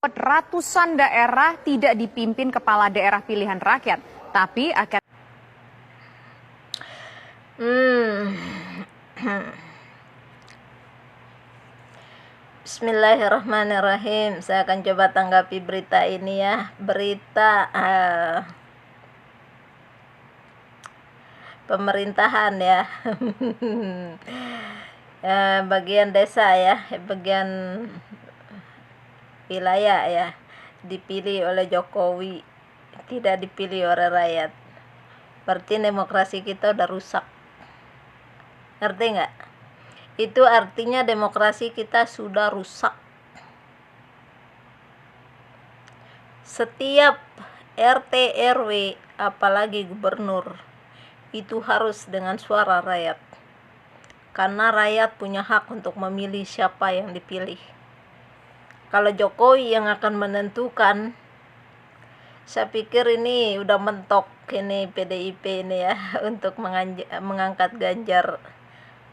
Ratusan daerah tidak dipimpin kepala daerah pilihan rakyat, tapi akan Bismillahirrahmanirrahim. Saya akan coba tanggapi berita ini ya. Berita pemerintahan ya. Bagian desa ya, bagian wilayah ya, dipilih oleh Jokowi, tidak dipilih oleh rakyat. Berarti demokrasi kita udah rusak. Ngerti nggak? Itu artinya demokrasi kita sudah rusak. Setiap RT RW, apalagi gubernur, itu harus dengan suara rakyat. Karena rakyat punya hak untuk memilih siapa yang dipilih. Kalau Jokowi yang akan menentukan, saya pikir ini udah mentok ini PDIP ini ya untuk mengangkat Ganjar.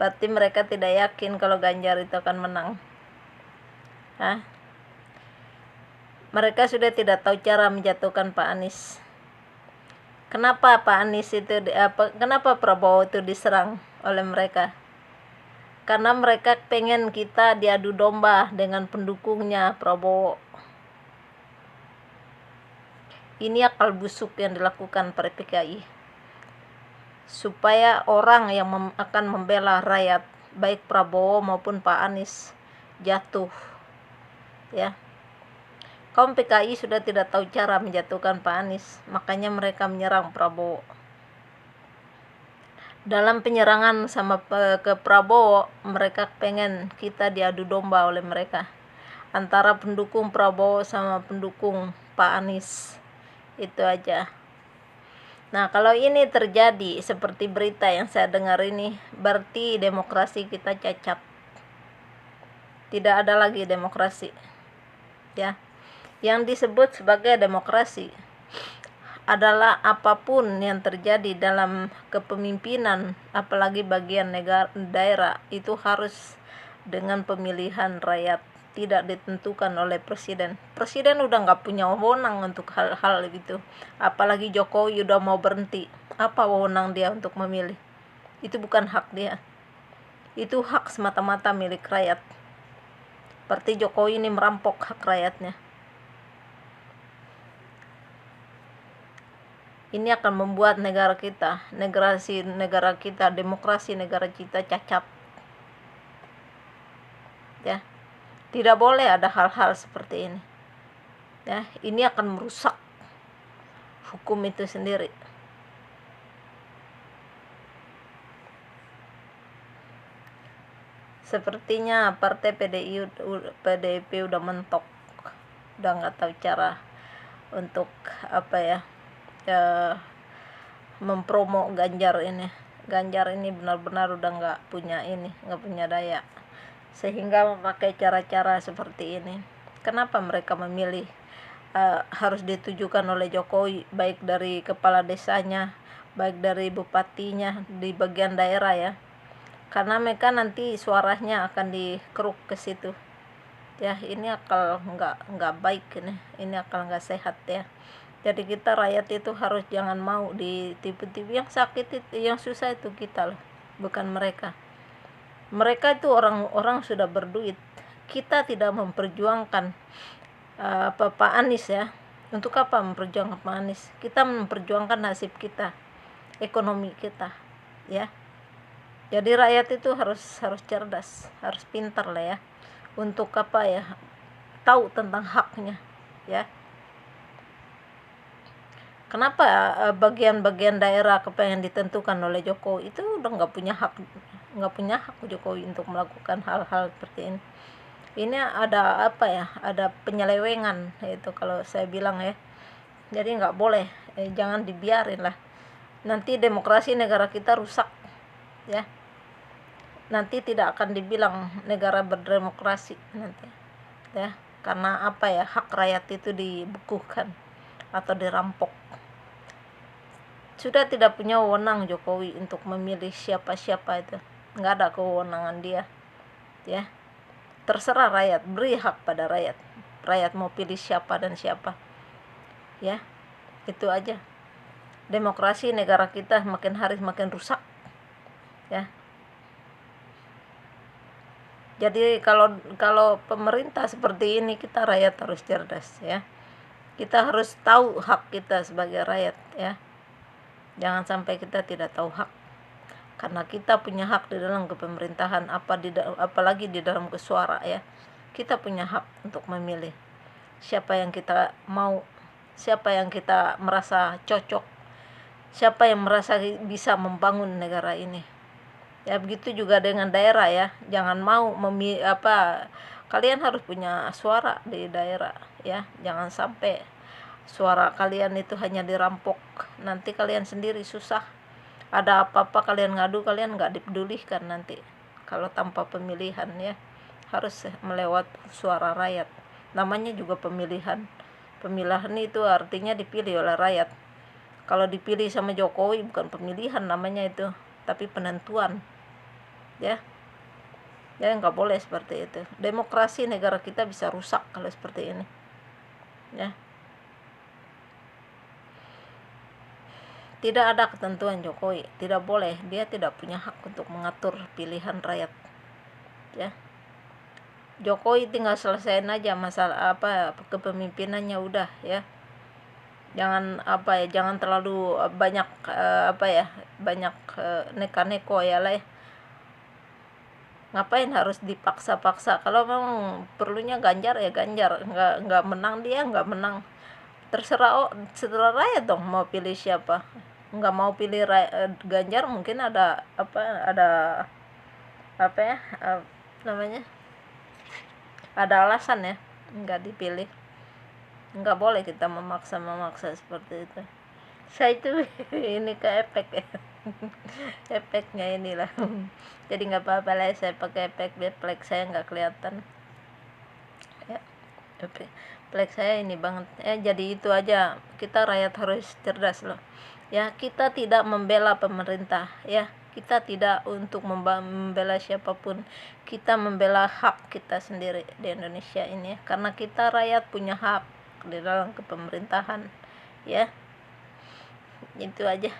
Berarti mereka tidak yakin kalau Ganjar itu akan menang. Mereka sudah tidak tahu cara menjatuhkan Pak Anies. Kenapa Pak Anies itu kenapa Prabowo itu diserang oleh mereka? Karena mereka pengen kita diadu domba dengan pendukungnya Prabowo. Ini akal busuk yang dilakukan para PKI. Supaya orang yang akan membela rakyat, baik Prabowo maupun Pak Anies, jatuh. Ya. Kaum PKI sudah tidak tahu cara menjatuhkan Pak Anies, makanya mereka menyerang Prabowo. Dalam penyerangan ke Prabowo, mereka pengen kita diadu domba oleh mereka antara pendukung Prabowo sama pendukung Pak Anies. Itu aja. Nah, kalau ini terjadi seperti berita yang saya dengar ini, berarti demokrasi kita cacat. Tidak ada lagi demokrasi. Ya. Yang disebut sebagai demokrasi adalah apapun yang terjadi dalam kepemimpinan, apalagi bagian daerah, itu harus dengan pemilihan rakyat, tidak ditentukan oleh presiden. Presiden udah nggak punya wewenang untuk hal-hal gitu. Apalagi Jokowi udah mau berhenti, apa wewenang dia untuk memilih? Itu bukan hak dia. Itu hak semata-mata milik rakyat. Berarti Jokowi ini merampok hak rakyatnya. Ini akan membuat negara kita, demokrasi negara kita cacat. Ya. Tidak boleh ada hal-hal seperti ini. Ya, ini akan merusak hukum itu sendiri. Sepertinya partai PDIP udah mentok. Udah nggak tahu cara untuk mempromo Ganjar ini. Ganjar ini benar-benar udah nggak punya daya, sehingga memakai cara-cara seperti ini. Kenapa mereka memilih harus ditujukan oleh Jokowi, baik dari kepala desanya, baik dari bupatinya di bagian daerah ya? Karena mereka nanti suaranya akan dikeruk ke situ. Ya, ini akal nggak baik ini. Ini akal nggak sehat ya. Jadi kita rakyat itu harus jangan mau ditipu-tipu. Yang sakit itu, yang susah itu kita loh, bukan mereka. Mereka itu orang-orang sudah berduit. Kita tidak memperjuangkan Pak Anies ya. Untuk apa memperjuangkan Pak Anies? Kita memperjuangkan nasib kita, ekonomi kita, ya. Jadi rakyat itu harus cerdas, harus pintar lah ya. Untuk tahu tentang haknya, ya. Kenapa bagian-bagian daerah kepengen ditentukan oleh Jokowi? Itu udah nggak punya hak Jokowi untuk melakukan hal-hal seperti ini. Ini ada ada penyelewengan itu kalau saya bilang ya. Jadi nggak boleh, jangan dibiarin lah. Nanti demokrasi negara kita rusak ya. Nanti tidak akan dibilang negara berdemokrasi nanti ya, karena hak rakyat itu dibekukan atau dirampok. Sudah tidak punya wewenang Jokowi untuk memilih siapa-siapa itu. Nggak ada kewenangan dia. Ya. Terserah rakyat, beri hak pada rakyat. rakyat mau pilih siapa dan siapa. Ya, itu aja. Demokrasi negara kita makin hari makin rusak. Ya. Jadi kalau pemerintah seperti ini, kita rakyat harus cerdas ya. Kita harus tahu hak kita sebagai rakyat ya. Jangan sampai kita tidak tahu hak. Karena kita punya hak di dalam kepemerintahan, apalagi di dalam suara ya. Kita punya hak untuk memilih siapa yang kita mau, siapa yang kita merasa cocok, siapa yang merasa bisa membangun negara ini. Ya begitu juga dengan daerah ya. Jangan mau kalian harus punya suara di daerah ya. Jangan sampai suara kalian itu hanya dirampok. Nanti kalian sendiri susah. Ada apa-apa kalian ngadu, kalian nggak dipedulikan nanti. Kalau tanpa pemilihan ya, harus melewat suara rakyat. Namanya juga pemilihan. Pemilihan itu artinya dipilih oleh rakyat. Kalau dipilih sama Jokowi bukan pemilihan namanya itu, tapi penentuan. Ya nggak boleh seperti itu. Demokrasi negara kita bisa rusak kalau seperti ini ya. Tidak ada ketentuan Jokowi, tidak boleh, dia tidak punya hak untuk mengatur pilihan rakyat ya. Jokowi tinggal selesaiin aja masalah kepemimpinannya udah ya. Jangan terlalu banyak banyak neka-neko ya lah ya. Ngapain harus dipaksa-paksa? Kalau memang perlunya Ganjar ya Ganjar, nggak menang dia nggak menang, terserah rakyat dong mau pilih siapa. Nggak mau pilih Ganjar mungkin ada namanya, ada alasan ya nggak dipilih. Nggak boleh kita memaksa seperti itu. Saya itu ini ke efek ya. Efeknya inilah. Jadi nggak apa-apa lah saya pakai efek biar plek saya nggak kelihatan ya. Plek saya ini banget jadi itu aja. Kita rakyat harus cerdas loh ya. Kita tidak membela pemerintah ya. Kita tidak untuk membela siapapun. Kita membela hak kita sendiri di Indonesia ini ya. Karena kita rakyat punya hak di dalam kepemerintahan ya. Itu aja.